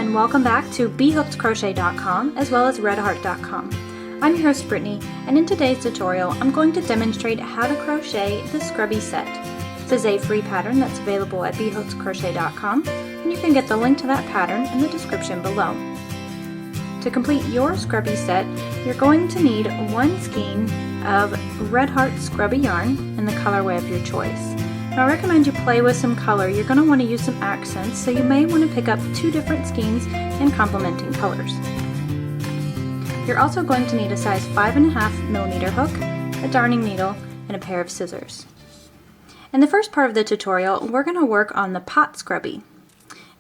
and welcome back to BHookedCrochet.com as well as redheart.com. I'm your host Brittany, and in today's tutorial I'm going to demonstrate how to crochet the Scrubby set. This is a free pattern that's available at BHookedCrochet.com, and you can get the link to that pattern in the description below. To complete your Scrubby set, you're going to need one skein of Red Heart Scrubby yarn in the colorway of your choice. Now I recommend you play with some color. You're going to want to use some accents, so you may want to pick up two different skeins in complementing colors. You're also going to need a size 5.5mm hook, a darning needle, and a pair of scissors. In the first part of the tutorial, we're going to work on the pot scrubby.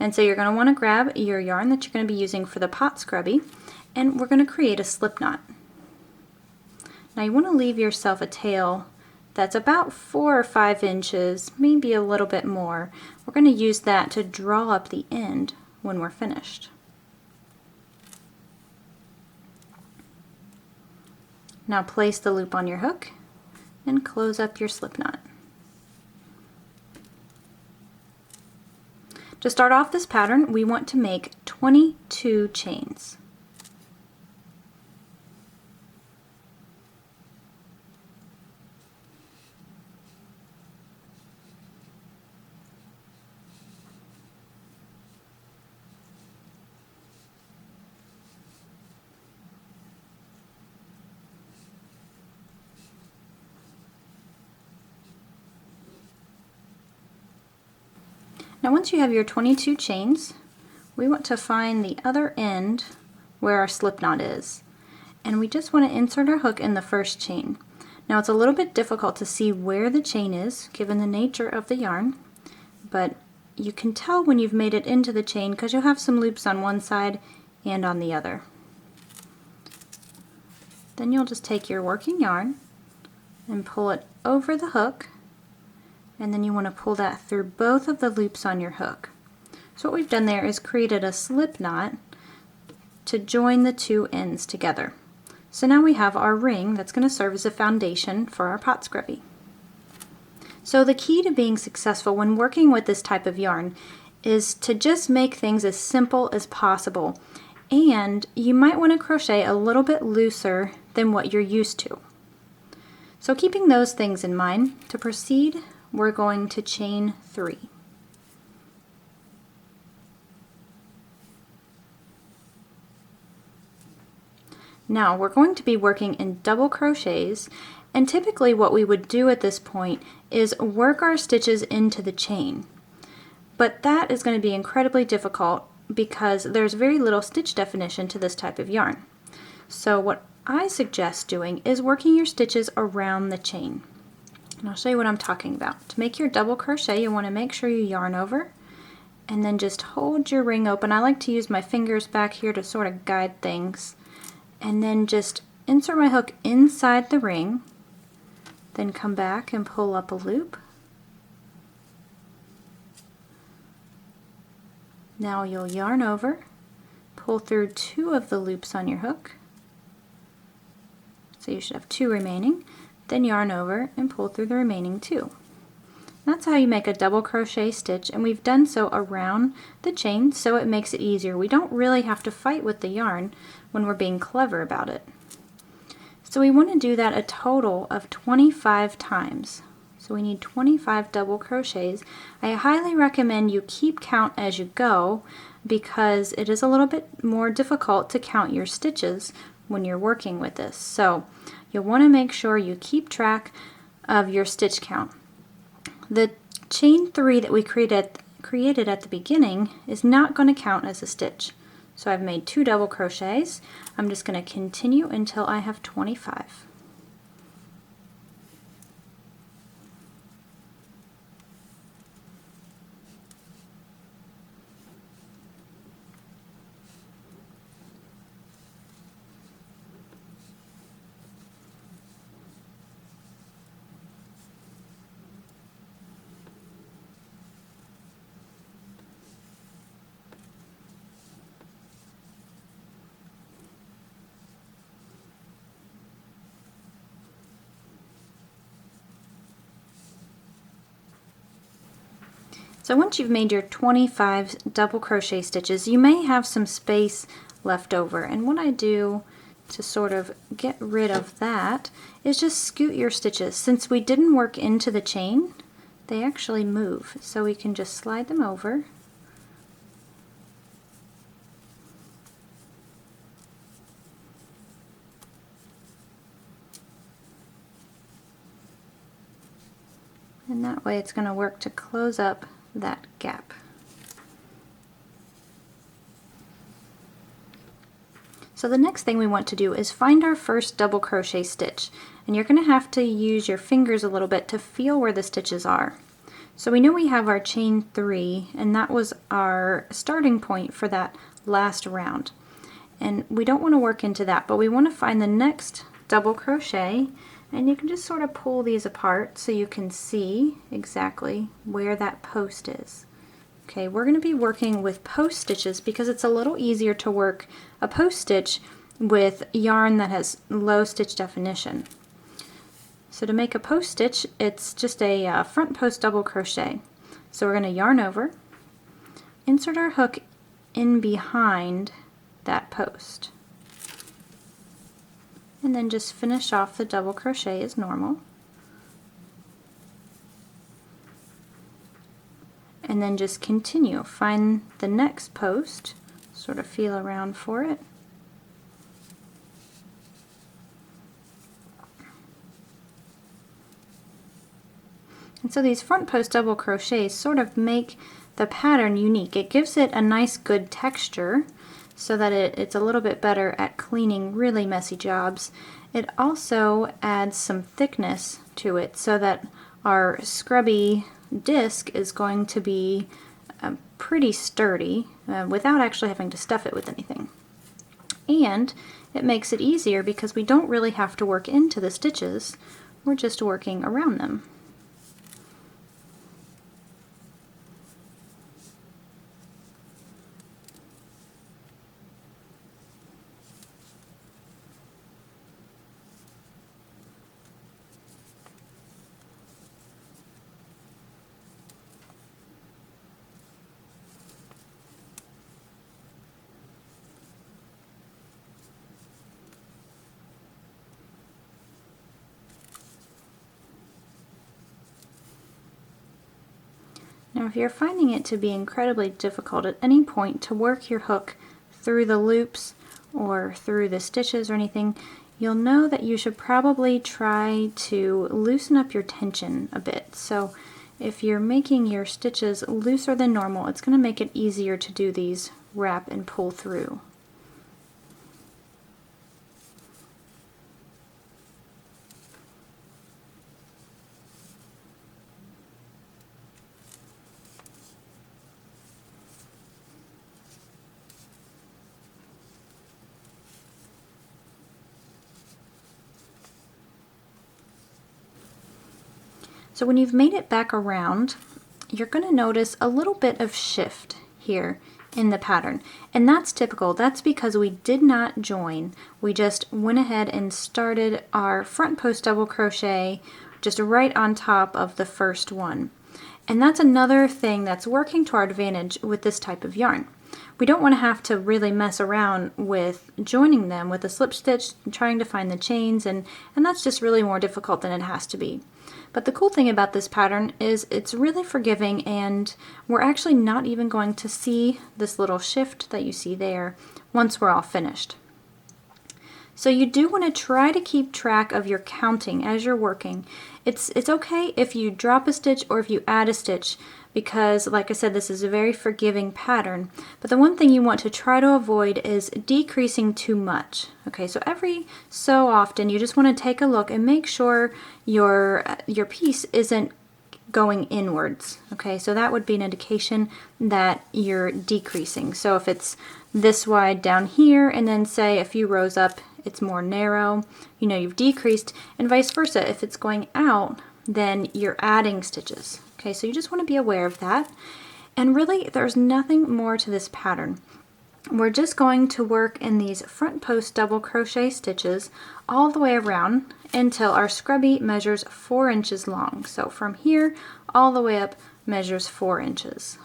And so you're going to want to grab your yarn that you're going to be using for the pot scrubby, and we're going to create a slip knot. Now you want to leave yourself a tail that's about 4 or 5 inches, maybe a little bit more. We're going to use that to draw up the end when we're finished. Now place the loop on your hook and close up your slip knot. To start off this pattern, we want to make 22 chains. Now once you have your 22 chains, we want to find the other end where our slip knot is. And we just want to insert our hook in the first chain. Now it's a little bit difficult to see where the chain is given the nature of the yarn, but you can tell when you've made it into the chain because you'll have some loops on one side and on the other. Then you'll just take your working yarn and pull it over the hook, and then you want to pull that through both of the loops on your hook. So what we've done there is created a slip knot to join the two ends together. So now we have our ring that's going to serve as a foundation for our pot scrubby. So the key to being successful when working with this type of yarn is to just make things as simple as possible, and you might want to crochet a little bit looser than what you're used to. So keeping those things in mind, to proceed, we're going to chain 3. Now we're going to be working in double crochets, and typically what we would do at this point is work our stitches into the chain. But that is going to be incredibly difficult because there's very little stitch definition to this type of yarn. So what I suggest doing is working your stitches around the chain. And I'll show you what I'm talking about. To make your double crochet, you want to make sure you yarn over and then just hold your ring open. I like to use my fingers back here to sort of guide things, and then just insert my hook inside the ring, then come back and pull up a loop. Now you'll yarn over, pull through 2 of the loops on your hook, so you should have 2 remaining. Then yarn over and pull through the remaining 2. That's how you make a double crochet stitch, and we've done so around the chain so it makes it easier. We don't really have to fight with the yarn when we're being clever about it. So we want to do that a total of 25 times. So we need 25 double crochets. I highly recommend you keep count as you go because it is a little bit more difficult to count your stitches when you're working with this. So you'll want to make sure you keep track of your stitch count. The chain 3 that we created at the beginning is not going to count as a stitch. So I've made 2 double crochets. I'm just going to continue until I have 25. So once you've made your 25 double crochet stitches, you may have some space left over. And what I do to sort of get rid of that is just scoot your stitches. Since we didn't work into the chain, they actually move. So we can just slide them over. And that way it's going to work to close up that gap. So the next thing we want to do is find our first double crochet stitch, and you're going to have to use your fingers a little bit to feel where the stitches are. So we know we have our chain 3, and that was our starting point for that last round, and we don't want to work into that, but we want to find the next double crochet, and you can just sort of pull these apart so you can see exactly where that post is. Okay, we're going to be working with post stitches because it's a little easier to work a post stitch with yarn that has low stitch definition. So to make a post stitch, it's just a front post double crochet. So we're going to yarn over, insert our hook in behind that post, and then just finish off the double crochet as normal. And then just continue. Find the next post, sort of feel around for it. And so these front post double crochets sort of make the pattern unique. It gives it a nice good texture so that it's a little bit better at cleaning really messy jobs. It also adds some thickness to it so that our scrubby disc is going to be pretty sturdy without actually having to stuff it with anything. And it makes it easier because we don't really have to work into the stitches, we're just working around them. Now if you're finding it to be incredibly difficult at any point to work your hook through the loops or through the stitches or anything, you'll know that you should probably try to loosen up your tension a bit. So if you're making your stitches looser than normal, it's going to make it easier to do these wrap and pull through. So when you've made it back around, you're going to notice a little bit of shift here in the pattern. And that's typical. That's because we did not join. We just went ahead and started our front post double crochet just right on top of the first one. And that's another thing that's working to our advantage with this type of yarn. We don't want to have to really mess around with joining them with a slip stitch and trying to find the chains, and that's just really more difficult than it has to be. But the cool thing about this pattern is it's really forgiving, and we're actually not even going to see this little shift that you see there once we're all finished. So you do want to try to keep track of your counting as you're working. It's okay if you drop a stitch or if you add a stitch, because like I said, this is a very forgiving pattern. But the one thing you want to try to avoid is decreasing too much. Okay, so every so often you just want to take a look and make sure your piece isn't going inwards. Okay, so that would be an indication that you're decreasing. So if it's this wide down here and then say a few rows up it's more narrow, you know you've decreased, and vice versa. If it's going out, then you're adding stitches. Okay, so you just want to be aware of that. And really, there's nothing more to this pattern. We're just going to work in these front post double crochet stitches all the way around until our scrubby measures 4 inches long. So from here all the way up measures 4 inches.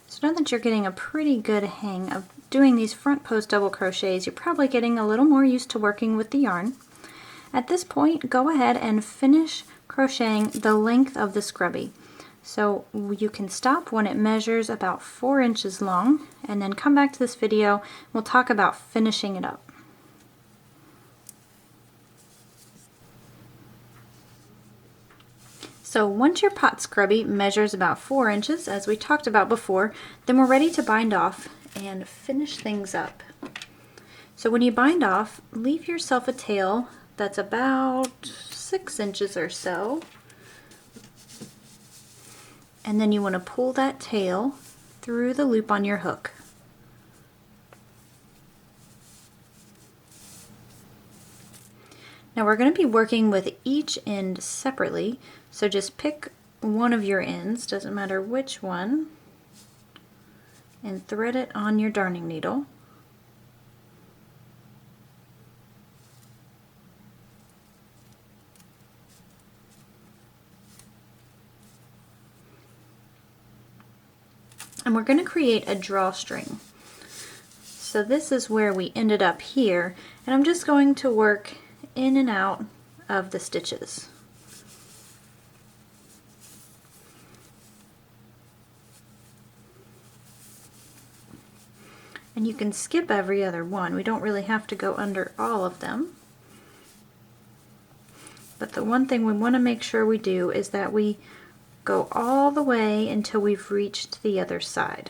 So now that you're getting a pretty good hang of doing these front post double crochets, you're probably getting a little more used to working with the yarn. At this point, go ahead and finish crocheting the length of the scrubby. So you can stop when it measures about 4 inches long, and then come back to this video. We'll talk about finishing it up. So once your pot scrubby measures about 4 inches, as we talked about before, then we're ready to bind off and finish things up. So when you bind off, leave yourself a tail that's about 6 inches or so. And then you want to pull that tail through the loop on your hook. Now we're going to be working with each end separately, so just pick one of your ends, doesn't matter which one, and thread it on your darning needle. And we're going to create a drawstring. So this is where we ended up here, and I'm just going to work in and out of the stitches. And you can skip every other one. We don't really have to go under all of them. But the one thing we want to make sure we do is that we go all the way until we've reached the other side.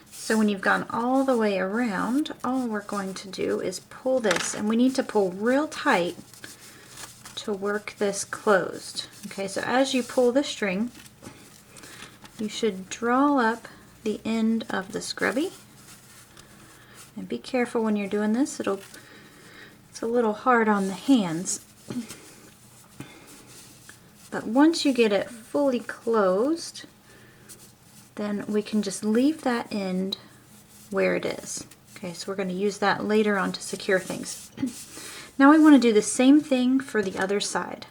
So when you've gone all the way around, all we're going to do is pull this, and we need to pull real tight to work this closed. Okay, so as you pull the string, you should draw up the end of the scrubby. And be careful when you're doing this, it's a little hard on the hands. But once you get it fully closed, then we can just leave that end where it is. Okay, so we're going to use that later on to secure things. Now we want to do the same thing for the other side.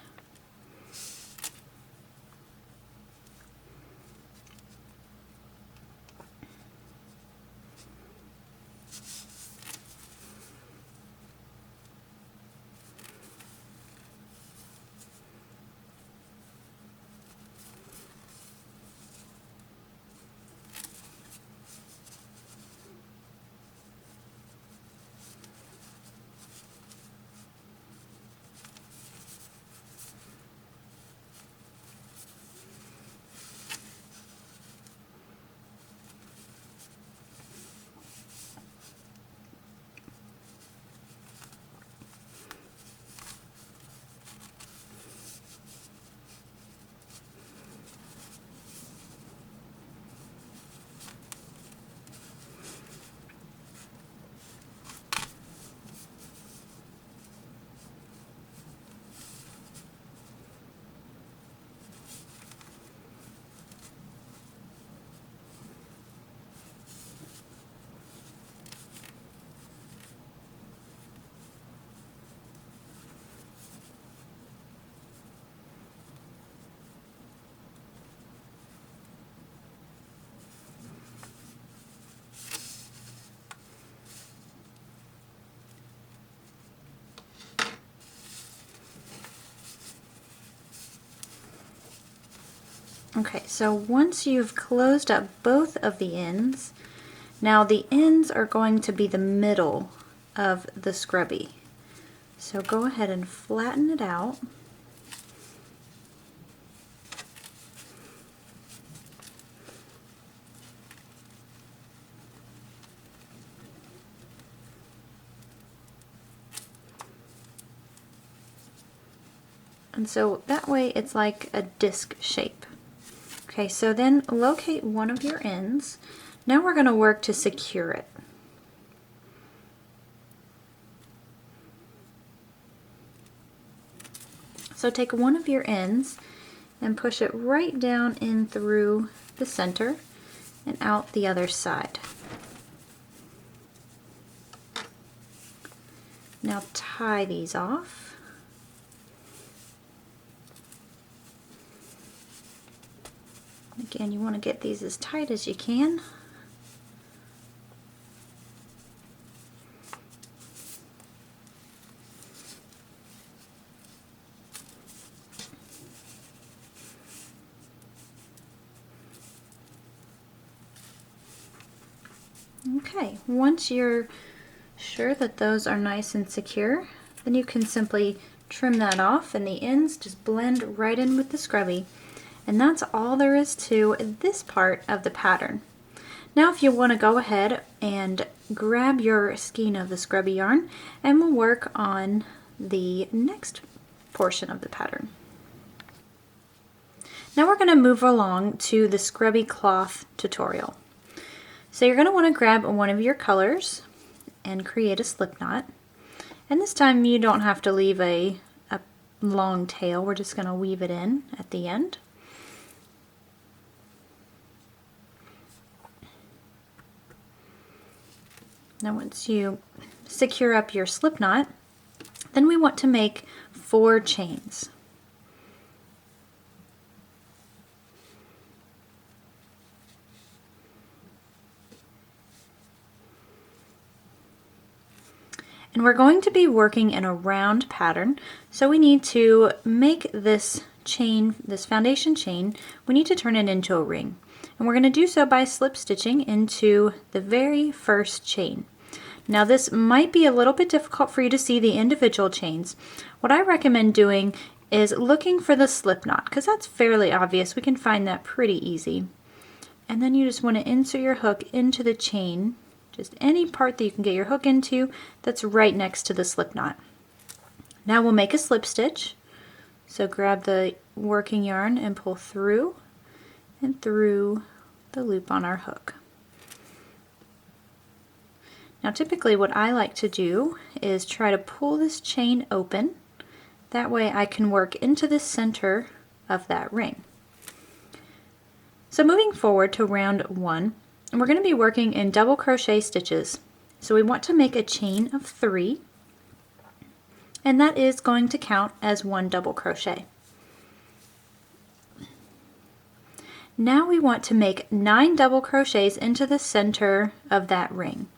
Okay, so once you've closed up both of the ends, now the ends are going to be the middle of the scrubby. So go ahead and flatten it out. And so that way it's like a disc shape. Okay, so then locate one of your ends. Now we're going to work to secure it. So take one of your ends and push it right down in through the center and out the other side. Now tie these off. Again, you want to get these as tight as you can. Okay, once you're sure that those are nice and secure, then you can simply trim that off and the ends just blend right in with the scrubby. And that's all there is to this part of the pattern. Now if you want to go ahead and grab your skein of the scrubby yarn, and we'll work on the next portion of the pattern. Now we're going to move along to the scrubby cloth tutorial. So you're going to want to grab one of your colors and create a slip knot. And this time you don't have to leave a long tail, we're just going to weave it in at the end. Now once you secure up your slip knot, then we want to make 4 chains. And we're going to be working in a round pattern, so we need to make this chain, this foundation chain, we need to turn it into a ring. And we're going to do so by slip stitching into the very first chain. Now this might be a little bit difficult for you to see the individual chains. What I recommend doing is looking for the slip knot, because that's fairly obvious. We can find that pretty easy. And then you just want to insert your hook into the chain, just any part that you can get your hook into that's right next to the slip knot. Now we'll make a slip stitch. So grab the working yarn and pull through and through the loop on our hook. Now typically what I like to do is try to pull this chain open. That way I can work into the center of that ring. So moving forward to round 1, and we're going to be working in double crochet stitches. So we want to make a chain of 3, and that is going to count as 1 double crochet. Now we want to make 9 double crochets into the center of that ring.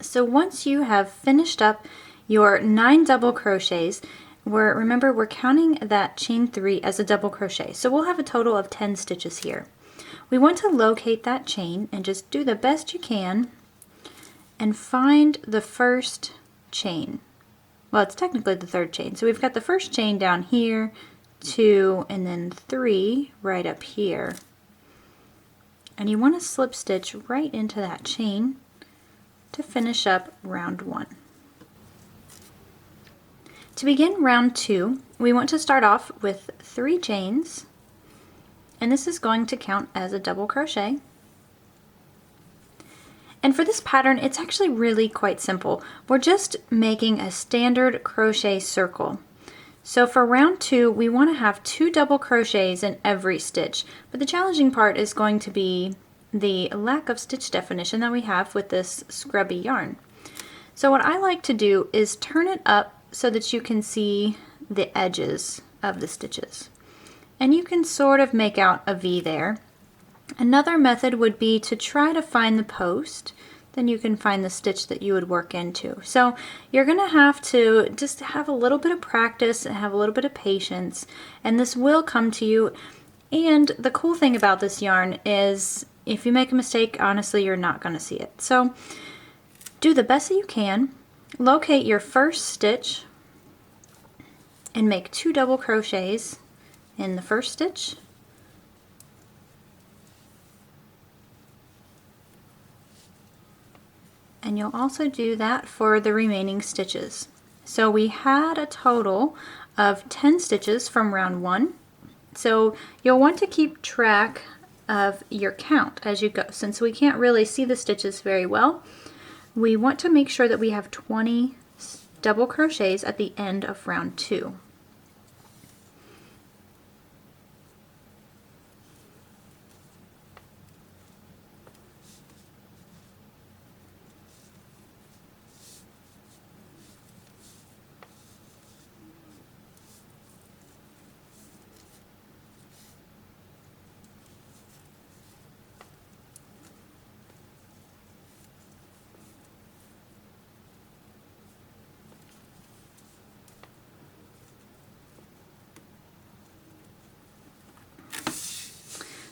So once you have finished up your 9 double crochets, remember we're counting that chain 3 as a double crochet, so we'll have a total of 10 stitches here. We want to locate that chain and just do the best you can and find the first chain. Well, it's technically the third chain, so we've got the first chain down here, 2, and then 3 right up here. And you want to slip stitch right into that chain to finish up round 1. To begin round 2, we want to start off with 3 chains, and this is going to count as a double crochet. And for this pattern, it's actually really quite simple. We're just making a standard crochet circle. So for round 2, we want to have 2 double crochets in every stitch, but the challenging part is going to be the lack of stitch definition that we have with this scrubby yarn. So what I like to do is turn it up so that you can see the edges of the stitches. And you can sort of make out a V there. Another method would be to try to find the post, then you can find the stitch that you would work into. So you're going to have to just have a little bit of practice and have a little bit of patience, and this will come to you. And the cool thing about this yarn is if you make a mistake, honestly, you're not going to see it. So do the best that you can. Locate your first stitch and make 2 double crochets in the first stitch. And you'll also do that for the remaining stitches. So we had a total of 10 stitches from round 1. So you'll want to keep track of your count as you go. Since we can't really see the stitches very well, we want to make sure that we have 20 double crochets at the end of round 2.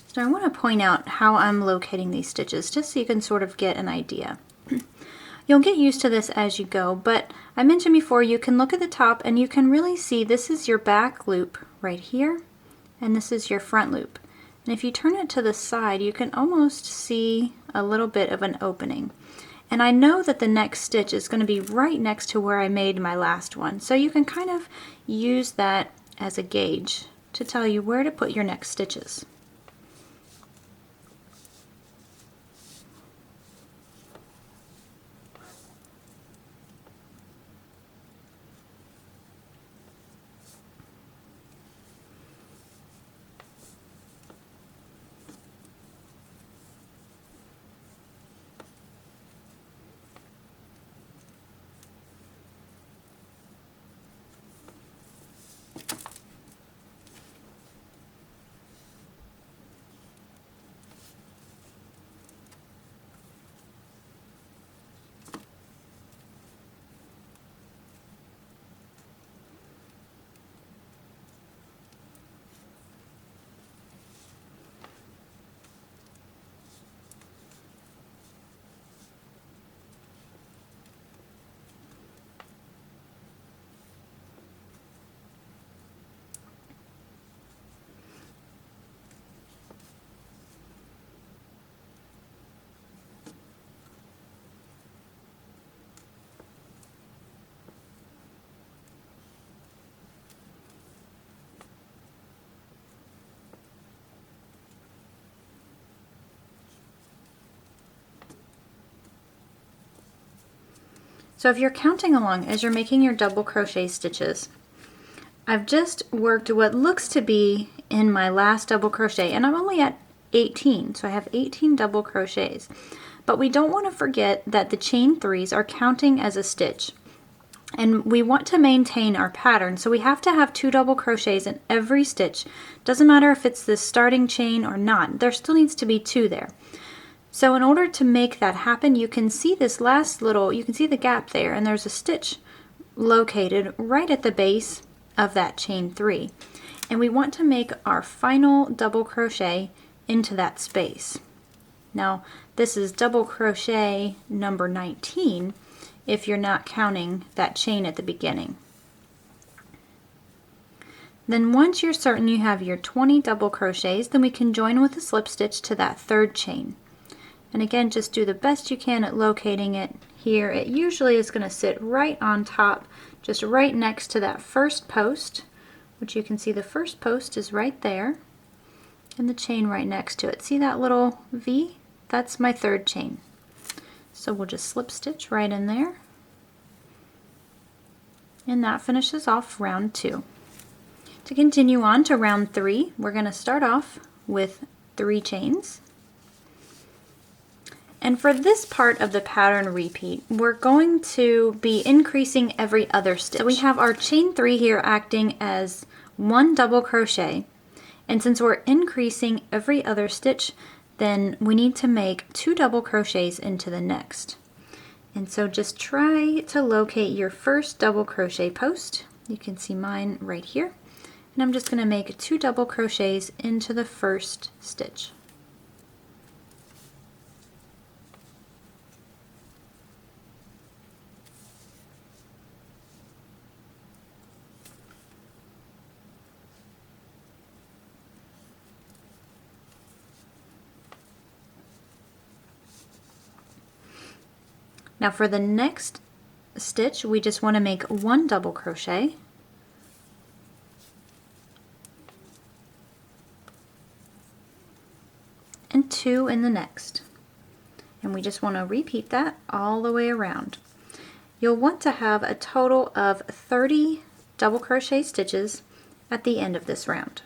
So I want to point out how I'm locating these stitches just so you can sort of get an idea. You'll get used to this as you go, but I mentioned before you can look at the top and you can really see this is your back loop right here and this is your front loop. And if you turn it to the side, you can almost see a little bit of an opening. And I know that the next stitch is going to be right next to where I made my last one. So you can kind of use that as a gauge to tell you where to put your next stitches. So if you're counting along as you're making your double crochet stitches, I've just worked what looks to be in my last double crochet, and I'm only at 18, so I have 18 double crochets. But we don't want to forget that the chain 3s are counting as a stitch. And we want to maintain our pattern, so we have to have 2 double crochets in every stitch. Doesn't matter if it's the starting chain or not, there still needs to be 2 there. So in order to make that happen, you can see this last little, you can see the gap there, and there's a stitch located right at the base of that chain 3. And we want to make our final double crochet into that space. Now this is double crochet number 19 if you're not counting that chain at the beginning. Then once you're certain you have your 20 double crochets, then we can join with a slip stitch to that 3rd chain. And again, just do the best you can at locating it here. It usually is going to sit right on top, just right next to that first post, which you can see the first post is right there, and the chain right next to it. See that little V? That's my 3rd chain. So we'll just slip stitch right in there, and that finishes off round 2. To continue on to round 3, we're going to start off with 3 chains. And for this part of the pattern repeat, we're going to be increasing every other stitch. So we have our chain 3 here acting as 1 double crochet, and since we're increasing every other stitch, then we need to make 2 double crochets into the next. And so just try to locate your first double crochet post. You can see mine right here. And I'm just going to make 2 double crochets into the first stitch. Now for the next stitch, we just want to make 1 double crochet, and 2 in the next. And we just want to repeat that all the way around. You'll want to have a total of 30 double crochet stitches at the end of this round.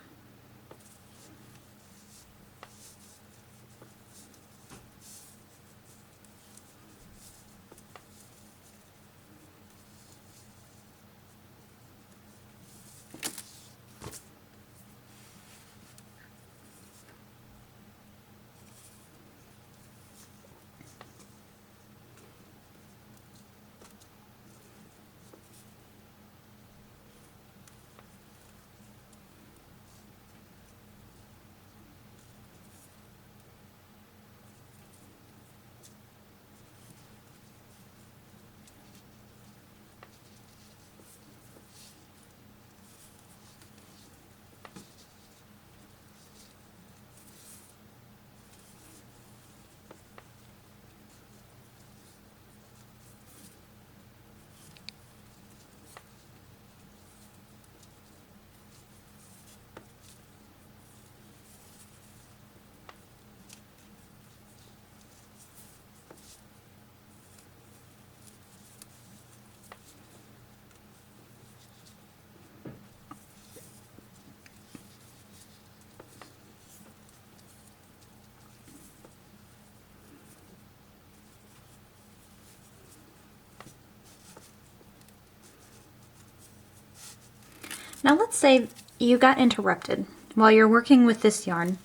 Now let's say you got interrupted while you're working with this yarn,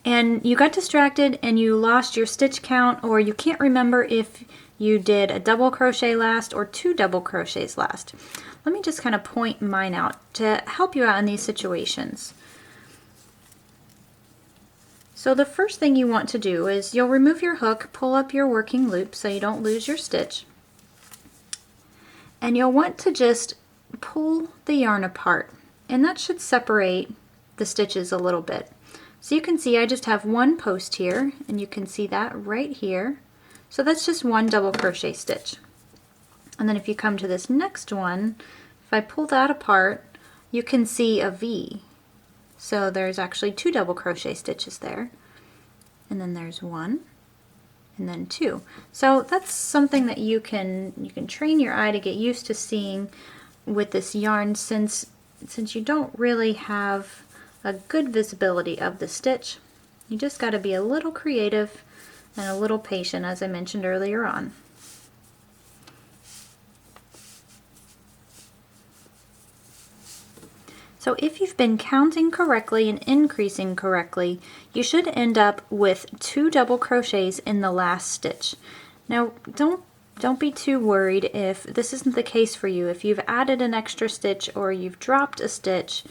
and you got distracted and you lost your stitch count, or you can't remember if you did a double crochet last or 2 double crochets last. Let me just kind of point mine out to help you out in these situations. So the first thing you want to do is you'll remove your hook, pull up your working loop so you don't lose your stitch, and you'll want to just pull the yarn apart, and that should separate the stitches a little bit. So you can see I just have 1 post here, and you can see that right here. So that's just 1 double crochet stitch. And then if you come to this next one, if I pull that apart, you can see a V. So there's actually 2 double crochet stitches there, and then there's 1, and then 2. So that's something that you can train your eye to get used to seeing with this yarn, since you don't really have a good visibility of the stitch. You just got to be a little creative and a little patient, as I mentioned earlier on. So if you've been counting correctly and increasing correctly, you should end up with 2 double crochets in the last stitch. Now don't be too worried if this isn't the case for you. If you've added an extra stitch or you've dropped a stitch,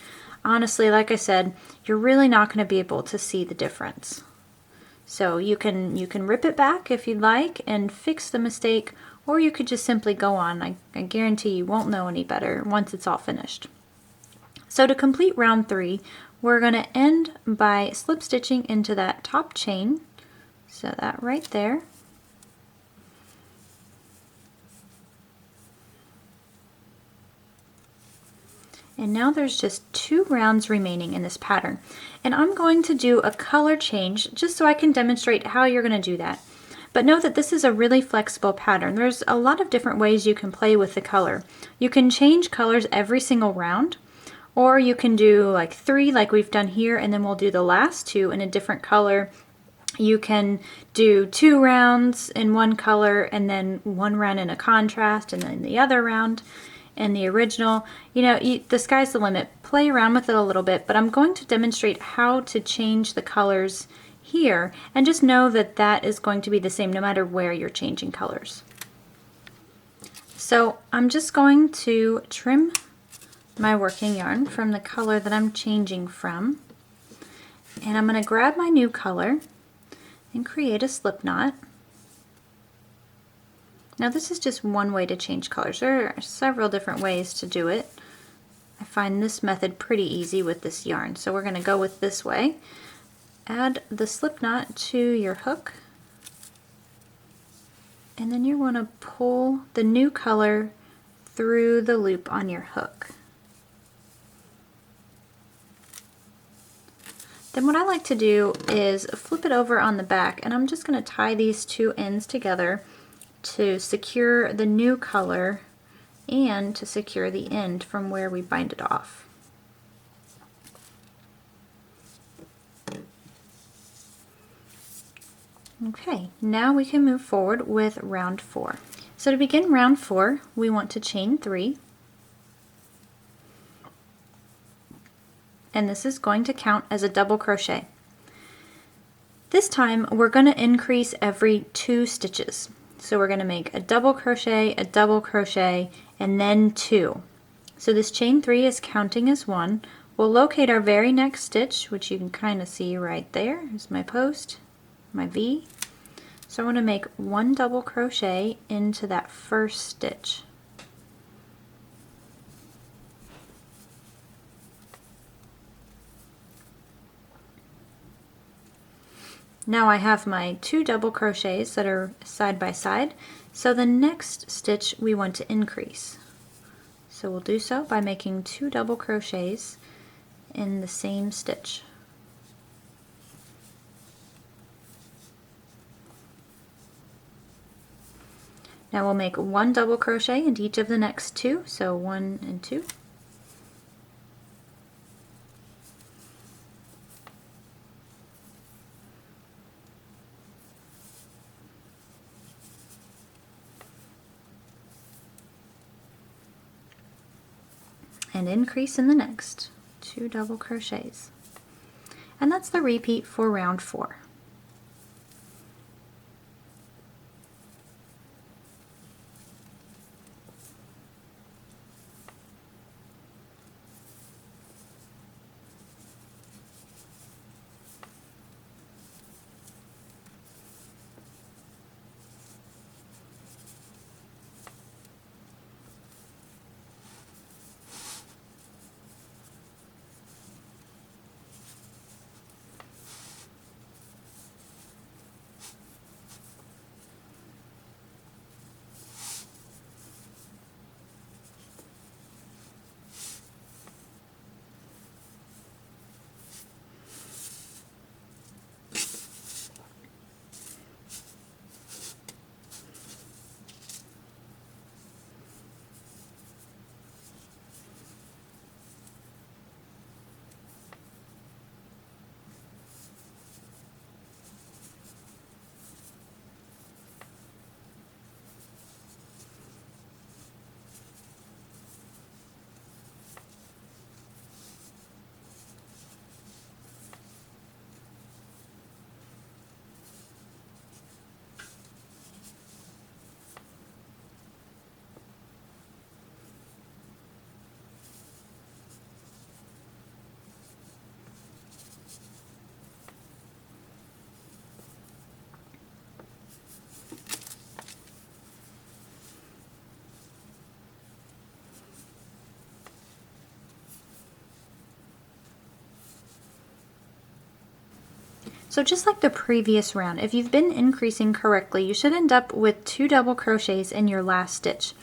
honestly, like I said, you're really not going to be able to see the difference. So you can rip it back if you'd like and fix the mistake, or you could just simply go on. I guarantee you won't know any better once it's all finished. So to complete round 3, we're going to end by slip stitching into that top chain, so that right there. And now there's just 2 rounds remaining in this pattern. And I'm going to do a color change just so I can demonstrate how you're going to do that. But know that this is a really flexible pattern. There's a lot of different ways you can play with the color. You can change colors every single round, or you can do like 3 like we've done here, and then we'll do the last 2 in a different color. You can do 2 rounds in one color and then 1 round in a contrast and then the other round in the original. You know, the sky's the limit. Play around with it a little bit, but I'm going to demonstrate how to change the colors here, and just know that that is going to be the same no matter where you're changing colors. So I'm just going to trim my working yarn from the color that I'm changing from, and I'm going to grab my new color and create a slip knot. Now this is just one way to change colors. There are several different ways to do it. I find this method pretty easy with this yarn, so we're going to go with this way. Add the slip knot to your hook, and then you want to pull the new color through the loop on your hook. Then what I like to do is flip it over on the back, and I'm just going to tie these 2 ends together to secure the new color and to secure the end from where we bind it off. Okay, now we can move forward with round 4. So to begin round 4, we want to chain 3. And this is going to count as a double crochet. This time we're going to increase every 2 stitches. So we're going to make a double crochet, and then 2. So this chain 3 is counting as 1. We'll locate our very next stitch, which you can kind of see right there. Is my post, my V. So I want to make 1 double crochet into that first stitch. Now I have my 2 double crochets that are side by side, so the next stitch we want to increase. So we'll do so by making 2 double crochets in the same stitch. Now we'll make 1 double crochet into each of the next 2, so 1 and 2. And increase in the next 2 double crochets. And that's the repeat for round 4. So just like the previous round, if you've been increasing correctly, you should end up with 2 double crochets in your last stitch.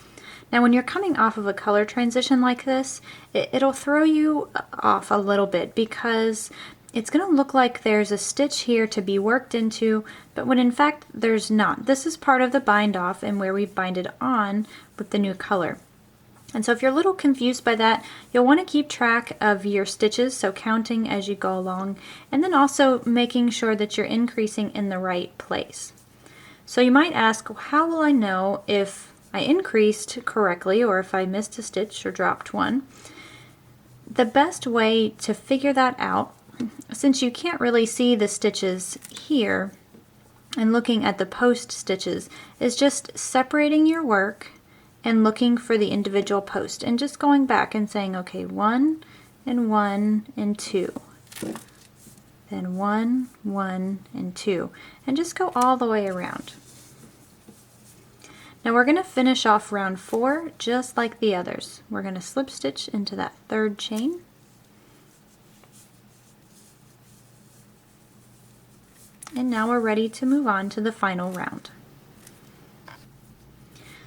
Now when you're coming off of a color transition like this, it'll throw you off a little bit because it's going to look like there's a stitch here to be worked into, but when in fact there's not. This is part of the bind off and where we bind it on with the new color. And so if you're a little confused by that, you'll want to keep track of your stitches, so counting as you go along, and then also making sure that you're increasing in the right place. So you might ask, how will I know if I increased correctly or if I missed a stitch or dropped one? The best way to figure that out, since you can't really see the stitches here and looking at the post stitches, is just separating your work and looking for the individual post and just going back and saying, okay, 1 and 1 and 2, then 1, 1 and 2, and just go all the way around. Now we're going to finish off round 4 just like the others. We're going to slip stitch into that 3rd chain, and now we're ready to move on to the final round.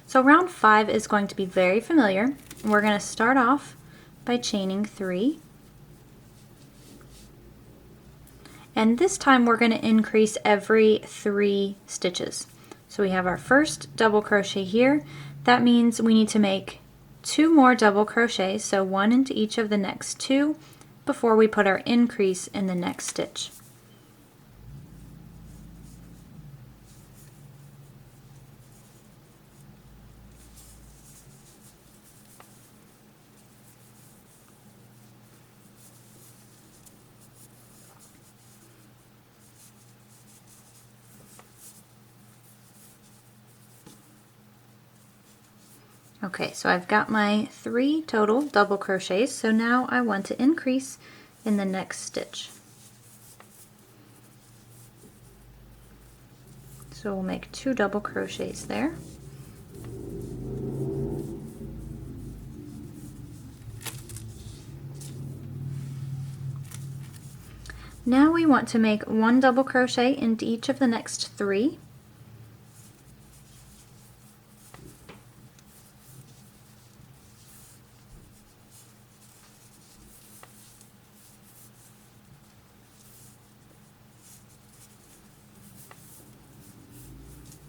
So round 5 is going to be very familiar. We're going to start off by chaining 3. And this time we're going to increase every 3 stitches. So we have our first double crochet here. That means we need to make 2 more double crochets, so 1 into each of the next 2 before we put our increase in the next stitch. Okay, so I've got my 3 total double crochets, so now I want to increase in the next stitch. So we'll make 2 double crochets there. Now we want to make 1 double crochet into each of the next 3.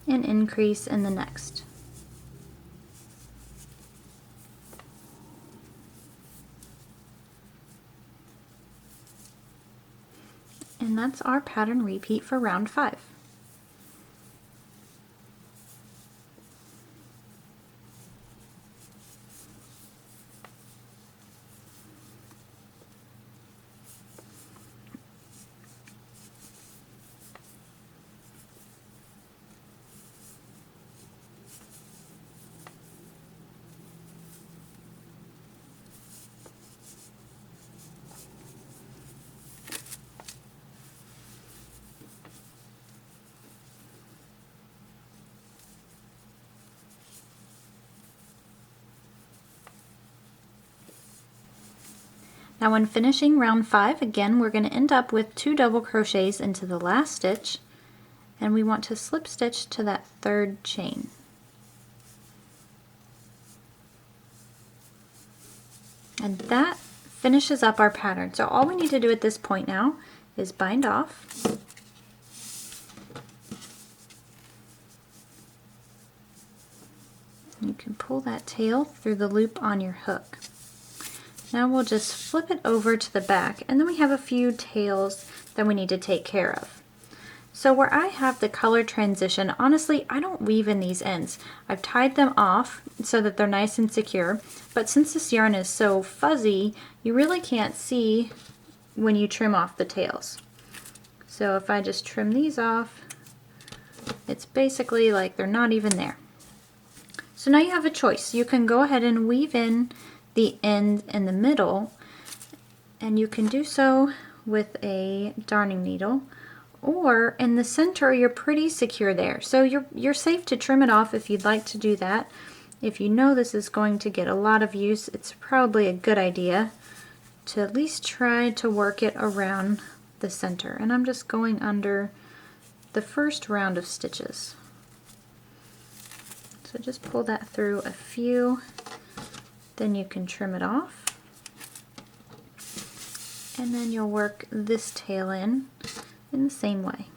And increase in the next. And that's our pattern repeat for round 5. Now when finishing round 5, again, we're going to end up with 2 double crochets into the last stitch, and we want to slip stitch to that 3rd chain. And that finishes up our pattern. So all we need to do at this point now is bind off. You can pull that tail through the loop on your hook. Now we'll just flip it over to the back, and then we have a few tails that we need to take care of. So where I have the color transition, honestly, I don't weave in these ends. I've tied them off so that they're nice and secure, but since this yarn is so fuzzy, you really can't see when you trim off the tails. So if I just trim these off, it's basically like they're not even there. So now you have a choice. You can go ahead and weave in the end in the middle, and you can do so with a darning needle, or in the center you're pretty secure there. So you're safe to trim it off if you'd like to do that. If you know this is going to get a lot of use, it's probably a good idea to at least try to work it around the center, and I'm just going under the first round of stitches. So just pull that through a few, then you can trim it off. And then you'll work this tail in the same way.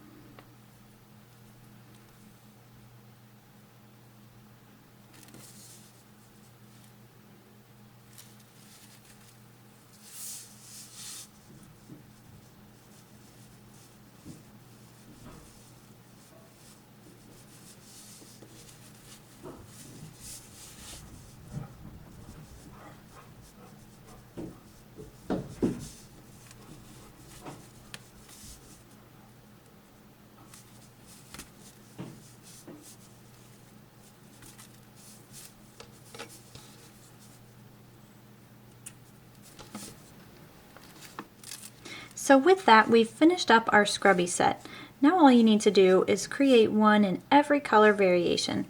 So with that, we've finished up our scrubby set. Now all you need to do is create one in every color variation.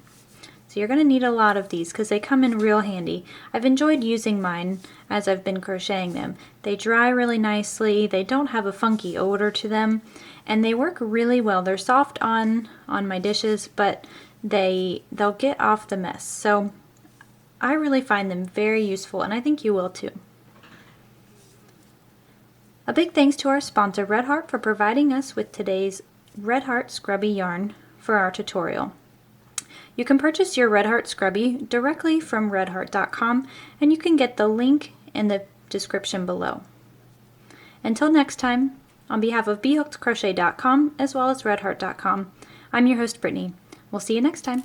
So you're going to need a lot of these because they come in real handy. I've enjoyed using mine as I've been crocheting them. They dry really nicely, they don't have a funky odor to them, and they work really well. They're soft on my dishes, but they'll get off the mess. So I really find them very useful, and I think you will too. A big thanks to our sponsor Red Heart for providing us with today's Red Heart Scrubby yarn for our tutorial. You can purchase your Red Heart Scrubby directly from redheart.com, and you can get the link in the description below. Until next time, on behalf of BHookedCrochet.com as well as redheart.com, I'm your host Brittany. We'll see you next time.